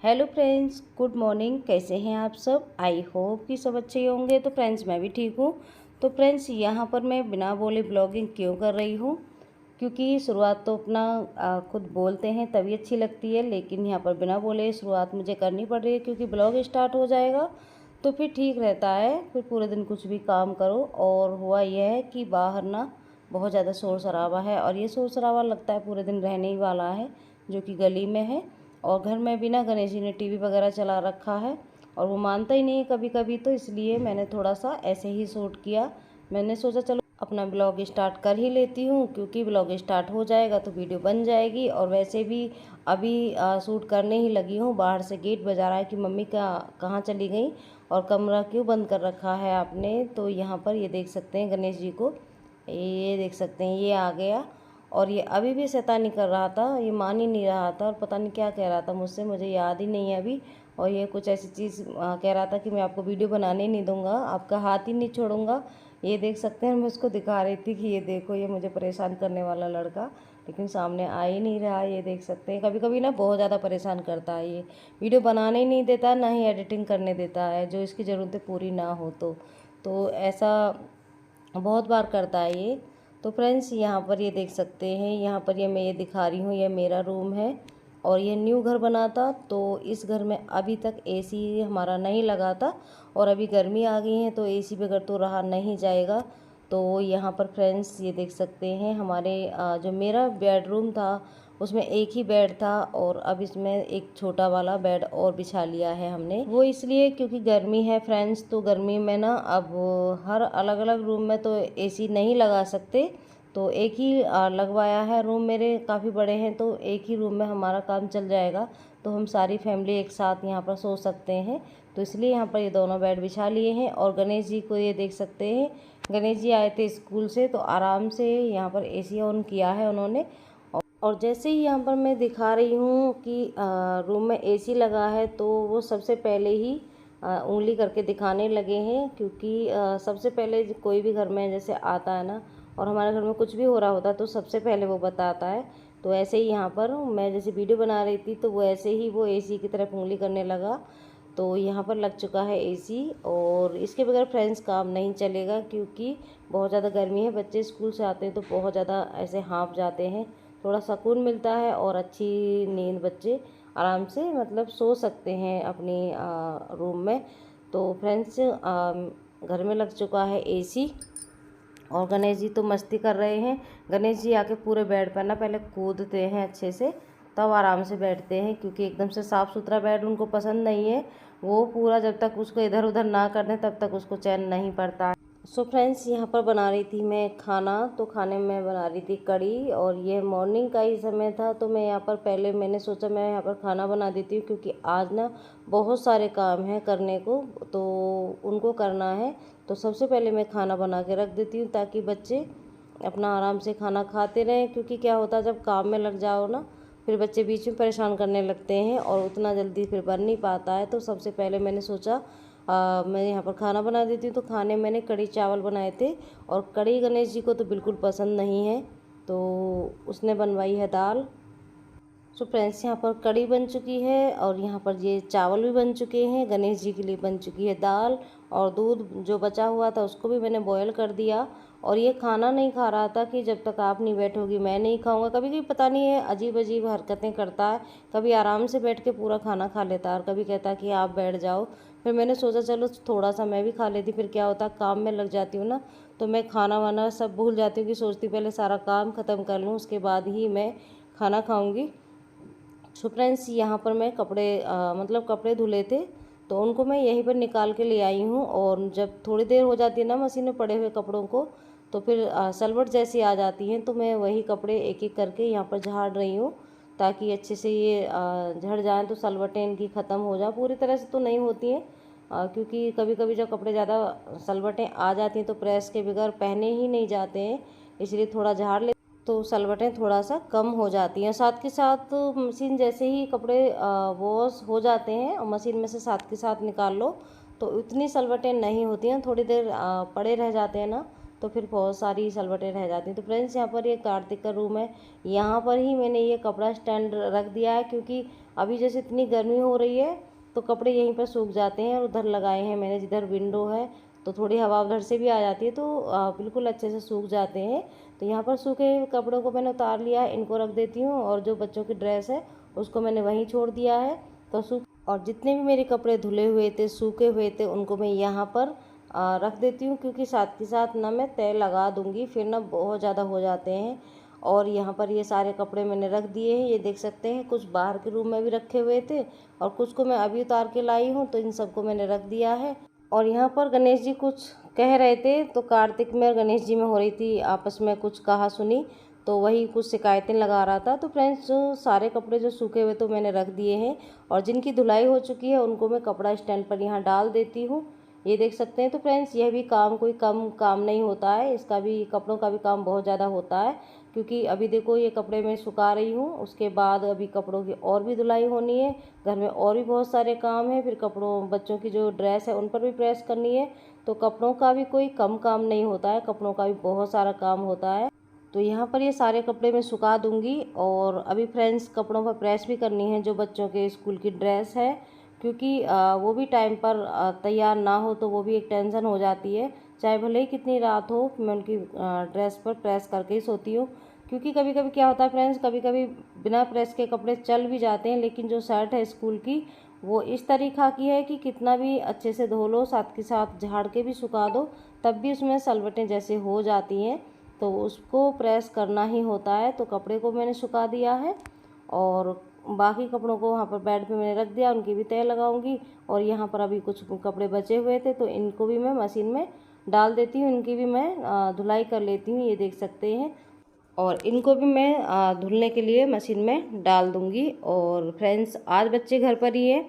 Hello friends, good morning. कैसे हैं आप सब? आई होप कि सब अच्छे होंगे। तो फ्रेंड्स, मैं भी ठीक हूँ। तो फ्रेंड्स, यहाँ पर मैं बिना बोले ब्लॉगिंग क्यों कर रही हूँ? क्योंकि शुरुआत तो अपना खुद बोलते हैं तभी अच्छी लगती है, लेकिन यहाँ पर बिना बोले शुरुआत मुझे करनी पड़ रही है क्योंकि ब्लॉग स्टार्ट हो जाएगा तो फिर ठीक रहता है। फिर पूरे दिन कुछ भी काम करो। और हुआ यह है कि बाहर ना बहुत ज़्यादा शोर शराबा है, और ये शोर शराबा लगता है पूरे दिन रहने ही वाला है, जो कि गली में है। और घर में भी ना गणेश जी ने टीवी वगैरह चला रखा है और वो मानता ही नहीं है कभी कभी, तो इसलिए मैंने थोड़ा सा ऐसे ही शूट किया। मैंने सोचा चलो अपना ब्लॉग स्टार्ट कर ही लेती हूँ, क्योंकि ब्लॉग स्टार्ट हो जाएगा तो वीडियो बन जाएगी। और वैसे भी अभी शूट करने ही लगी हूँ। बाहर से गेट बजा रहा है कि मम्मी कहाँ चली गई और कमरा क्यों बंद कर रखा है आपने। तो यहाँ पर ये देख सकते हैं गणेश जी को, ये देख सकते हैं, ये आ गया। और ये अभी भी शैतानी कर रहा था, ये मान ही नहीं रहा था और पता नहीं क्या कह रहा था मुझसे, मुझे याद ही नहीं है अभी। और ये कुछ ऐसी चीज़ कह रहा था कि मैं आपको वीडियो बनाने ही नहीं दूंगा, आपका हाथ ही नहीं छोड़ूंगा। ये देख सकते हैं, मैं उसको दिखा रही थी कि ये देखो, ये मुझे परेशान करने वाला लड़का, लेकिन सामने आ ही नहीं रहा। ये देख सकते हैं, कभी कभी ना बहुत ज़्यादा परेशान करता है। ये वीडियो बनाने ही नहीं देता, ना ही एडिटिंग करने देता है, जो इसकी ज़रूरतें पूरी ना हो तो ऐसा बहुत बार करता है ये। तो फ्रेंड्स, यहाँ पर ये देख सकते हैं, यहाँ पर मैं ये दिखा रही हूँ, ये मेरा रूम है। और ये न्यू घर बना था, तो इस घर में अभी तक एसी हमारा नहीं लगा था। और अभी गर्मी आ गई है तो एसी बगैर तो रहा नहीं जाएगा। तो यहाँ पर फ्रेंड्स ये देख सकते हैं, हमारे जो मेरा बेडरूम था उसमें एक ही बेड था, और अब इसमें एक छोटा वाला बेड और बिछा लिया है हमने। वो इसलिए क्योंकि गर्मी है फ्रेंड्स, तो गर्मी में ना अब हर अलग अलग रूम में तो एसी नहीं लगा सकते, तो एक ही लगवाया है। रूम मेरे काफ़ी बड़े हैं, तो एक ही रूम में हमारा काम चल जाएगा, तो हम सारी फैमिली एक साथ यहाँ पर सो सकते हैं। तो इसलिए यहाँ पर ये दोनों बेड बिछा लिए हैं। और गणेश जी को ये देख सकते हैं, गणेश जी आए थे स्कूल से तो आराम से यहाँ पर एसी ऑन किया है उन्होंने। और जैसे ही यहाँ पर मैं दिखा रही हूँ कि रूम में एसी लगा है, तो वो सबसे पहले ही उंगली करके दिखाने लगे हैं। क्योंकि सबसे पहले कोई भी घर में जैसे आता है ना, और हमारे घर में कुछ भी हो रहा होता है तो सबसे पहले वो बताता है। तो ऐसे ही यहाँ पर मैं जैसे वीडियो बना रही थी, तो वो ऐसे ही वो एसी की तरफ उंगली करने लगा। तो यहाँ पर लग चुका है एसी, और इसके बगैर फ्रेंड्स काम नहीं चलेगा, क्योंकि बहुत ज़्यादा गर्मी है। बच्चे स्कूल से आते हैं तो बहुत ज़्यादा ऐसे हाँफ जाते हैं, थोड़ा सुकून मिलता है और अच्छी नींद बच्चे आराम से मतलब सो सकते हैं अपनी रूम में। तो फ्रेंड्स, घर में लग चुका है एसी, और गणेश जी तो मस्ती कर रहे हैं। गणेश जी आके पूरे बेड पर ना पहले कूदते हैं अच्छे से, तब आराम से बैठते हैं, क्योंकि एकदम से साफ़ सुथरा बेड उनको पसंद नहीं है। वो पूरा जब तक उसको इधर उधर ना कर दें तब तक उसको चैन नहीं पड़ता है। सो फ्रेंड्स, यहाँ पर बना रही थी मैं खाना। तो खाने में बना रही थी कढ़ी, और ये मॉर्निंग का ही समय था, तो मैं यहाँ पर पहले मैंने सोचा मैं यहाँ पर खाना बना देती हूँ, क्योंकि आज ना बहुत सारे काम हैं करने को, तो उनको करना है। तो सबसे पहले मैं खाना बना के रख देती हूँ, ताकि बच्चे अपना आराम से खाना खाते रहें। क्योंकि क्या होता है, जब काम में लग जाओ ना, फिर बच्चे बीच में परेशान करने लगते हैं और उतना जल्दी फिर बन नहीं पाता है। तो सबसे पहले मैंने सोचा मैं यहाँ पर खाना बना देती हूँ। तो खाने मैंने कढ़ी चावल बनाए थे, और कढ़ी गणेश जी को तो बिल्कुल पसंद नहीं है, तो उसने बनवाई है दाल। सो फ्रेंड्स, यहाँ पर कढ़ी बन चुकी है, और यहाँ पर ये चावल भी बन चुके हैं। गणेश जी के लिए बन चुकी है दाल, और दूध जो बचा हुआ था उसको भी मैंने बॉयल कर दिया। और ये खाना नहीं खा रहा था कि जब तक आप नहीं बैठोगी मैं नहीं खाऊंगा। कभी कभी पता नहीं है अजीब अजीब हरकतें करता है, कभी आराम से बैठ के पूरा खाना खा लेता है और कभी कहता है कि आप बैठ जाओ। फिर मैंने सोचा चलो थोड़ा सा मैं भी खा लेती, फिर क्या होता काम में लग जाती हूँ ना, तो मैं खाना वाना सब भूल जाती हूँ, कि सोचती पहले सारा काम ख़त्म कर लूँ उसके बाद ही मैं खाना खाऊँगी। सो फ्रेंड्स, यहाँ पर मैं कपड़े मतलब कपड़े धुले थे, तो उनको मैं यहीं पर निकाल के ले आई हूँ। और जब थोड़ी देर हो जाती है ना मशीन में पड़े हुए कपड़ों को, तो फिर सलवट जैसी आ जाती हैं, तो मैं वही कपड़े एक एक करके यहाँ पर झाड़ रही हूँ, ताकि अच्छे से ये झड़ जाएँ, तो सलवटें इनकी ख़त्म हो जाए। पूरी तरह से तो नहीं होती हैं, क्योंकि कभी कभी जब कपड़े ज़्यादा सलवटें आ जाती हैं तो प्रेस के बगैर पहने ही नहीं जाते हैं, इसलिए थोड़ा झाड़ ले तो सलवटें थोड़ा सा कम हो जाती हैं। साथ के साथ मशीन जैसे ही कपड़े वॉश हो जाते हैं और मशीन में से साथ के साथ निकाल लो, तो इतनी सलवटें नहीं होती हैं। थोड़ी देर पड़े रह जाते हैं ना, तो फिर बहुत सारी सलवटें रह जाती हैं। तो फ्रेंड्स यहाँ पर ये कार्तिक का रूम है, यहाँ पर ही मैंने ये कपड़ा स्टैंड रख दिया है, क्योंकि अभी जैसे इतनी गर्मी हो रही है तो कपड़े यहीं पर सूख जाते हैं। और उधर लगाए हैं मैंने, जिधर विंडो है तो थोड़ी हवा उधर से भी आ जाती है, तो बिल्कुल अच्छे से सूख जाते हैं। तो यहाँ पर सूखे हुए कपड़ों को मैंने उतार लिया है, इनको रख देती हूँ, और जो बच्चों की ड्रेस है उसको मैंने वहीं छोड़ दिया है। तो सूख और जितने भी मेरे कपड़े धुले हुए थे, सूखे हुए थे, उनको मैं यहाँ पर रख देती हूँ, क्योंकि साथ के साथ ना मैं तय लगा दूँगी, फिर ना बहुत ज़्यादा हो जाते हैं। और यहाँ पर ये सारे कपड़े मैंने रख दिए हैं, ये देख सकते हैं। कुछ बाहर के रूम में भी रखे हुए थे और कुछ को मैं अभी उतार के लाई हूँ, तो इन सबको मैंने रख दिया है। और यहाँ पर गणेश जी कुछ कह रहे थे, तो कार्तिक में और गणेश जी में हो रही थी आपस में कुछ कहा सुनी, तो वही कुछ शिकायतें लगा रहा था। तो फ्रेंड्स जो सारे कपड़े जो सूखे हुए तो मैंने रख दिए हैं, और जिनकी धुलाई हो चुकी है उनको मैं कपड़ा स्टैंड पर यहाँ डाल देती हूँ, ये देख सकते हैं। तो फ्रेंड्स यह भी काम कोई कम काम नहीं होता है, इसका भी कपड़ों का भी काम बहुत ज़्यादा होता है। क्योंकि अभी देखो ये कपड़े मैं सुखा रही हूँ, उसके बाद अभी कपड़ों की और भी धुलाई होनी है, घर में और भी बहुत सारे काम है, फिर कपड़ों बच्चों की जो ड्रेस है उन पर भी प्रेस करनी है। तो कपड़ों का भी कोई कम काम नहीं होता है, कपड़ों का भी बहुत सारा काम होता है। तो यहाँ पर ये सारे कपड़े मैं सुखा दूँगी। और अभी फ्रेंड्स कपड़ों पर प्रेस भी करनी है, जो बच्चों के स्कूल की ड्रेस है, क्योंकि वो भी टाइम पर तैयार ना हो तो वो भी एक टेंशन हो जाती है। चाहे भले ही कितनी रात हो, मैं उनकी ड्रेस पर प्रेस करके ही सोती हूँ। क्योंकि कभी कभी क्या होता है फ्रेंड्स, कभी कभी बिना प्रेस के कपड़े चल भी जाते हैं, लेकिन जो शर्ट है स्कूल की वो इस तरीक़ा की है कि कितना भी अच्छे से धो लो, साथ के साथ झाड़ के भी सुखा दो, तब भी उसमें सलवटें जैसे हो जाती हैं, तो उसको प्रेस करना ही होता है। तो कपड़े को मैंने सुखा दिया है, और बाकी कपड़ों को वहाँ पर बेड पे मैंने रख दिया, उनकी भी तय लगाऊंगी। और यहाँ पर अभी कुछ कपड़े बचे हुए थे, तो इनको भी मैं मशीन में डाल देती हूँ, इनकी भी मैं धुलाई कर लेती हूँ, ये देख सकते हैं। और इनको भी मैं धुलने के लिए मशीन में डाल दूँगी। और फ्रेंड्स आज बच्चे घर पर ही है।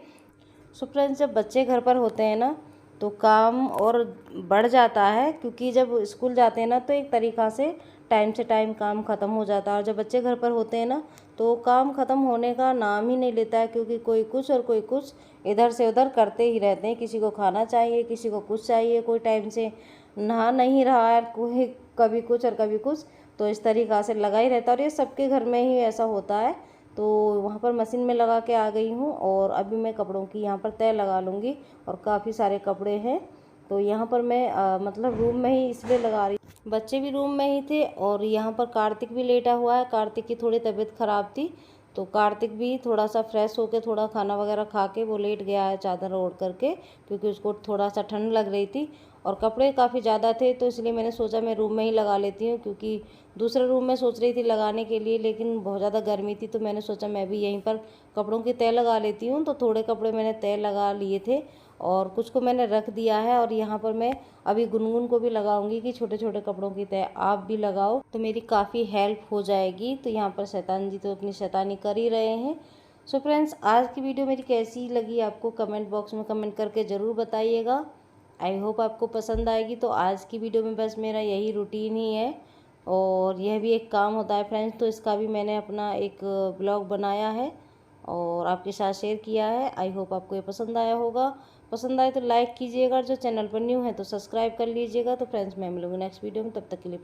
सो फ्रेंड्स जब बच्चे घर पर होते हैं ना, तो काम और बढ़ जाता है, क्योंकि जब स्कूल जाते हैं ना तो एक तरीक़ा से टाइम काम ख़त्म हो जाता है। और जब बच्चे घर पर होते हैं ना, तो काम ख़त्म होने का नाम ही नहीं लेता है, क्योंकि कोई कुछ और कोई कुछ इधर से उधर करते ही रहते हैं। किसी को खाना चाहिए, किसी को कुछ चाहिए, कोई टाइम से नहा नहीं रहा है, कोई कभी कुछ और कभी कुछ, तो इस तरीक़ा से लगा ही रहता है। और ये सबके घर में ही ऐसा होता है। तो वहाँ पर मशीन में लगा के आ गई हूँ, और अभी मैं कपड़ों की यहाँ पर तय लगा लूँगी। और काफ़ी सारे कपड़े हैं, तो यहाँ पर मैं मतलब रूम में ही इसलिए लगा रही, बच्चे भी रूम में ही थे, और यहाँ पर कार्तिक भी लेटा हुआ है। कार्तिक की थोड़ी तबीयत ख़राब थी, तो कार्तिक भी थोड़ा सा फ्रेश होकर थोड़ा खाना वगैरह खा के वो लेट गया है चादर ओढ़ करके, क्योंकि उसको थोड़ा सा ठंड लग रही थी। और कपड़े काफ़ी ज़्यादा थे, तो इसलिए मैंने सोचा मैं रूम में ही लगा लेती हूँ, क्योंकि दूसरे रूम में सोच रही थी लगाने के लिए, लेकिन बहुत ज़्यादा गर्मी थी, तो मैंने सोचा मैं भी यहीं पर कपड़ों की तय लगा लेती हूँ। तो थोड़े कपड़े मैंने तय लगा लिए थे, और कुछ को मैंने रख दिया है। और यहाँ पर मैं अभी गुनगुन को भी लगाऊंगी कि छोटे छोटे कपड़ों की तय आप भी लगाओ, तो मेरी काफ़ी हेल्प हो जाएगी। तो यहाँ पर शैतान जी तो अपनी शैतानी कर ही रहे हैं। सो फ्रेंड्स आज की वीडियो मेरी कैसी लगी आपको कमेंट बॉक्स में कमेंट करके ज़रूर बताइएगा। आई होप आपको पसंद आएगी। तो आज की वीडियो में बस मेरा यही रूटीन ही है, और यह भी एक काम होता है फ्रेंड्स, तो इसका भी मैंने अपना एक ब्लॉग बनाया है और आपके साथ शेयर किया है। आई होप आपको ये पसंद आया होगा। पसंद आए तो लाइक कीजिएगा, जो चैनल पर न्यू है तो सब्सक्राइब कर लीजिएगा। तो फ्रेंड्स मैं मिलूंगी नेक्स्ट वीडियो में, तब तक के लिए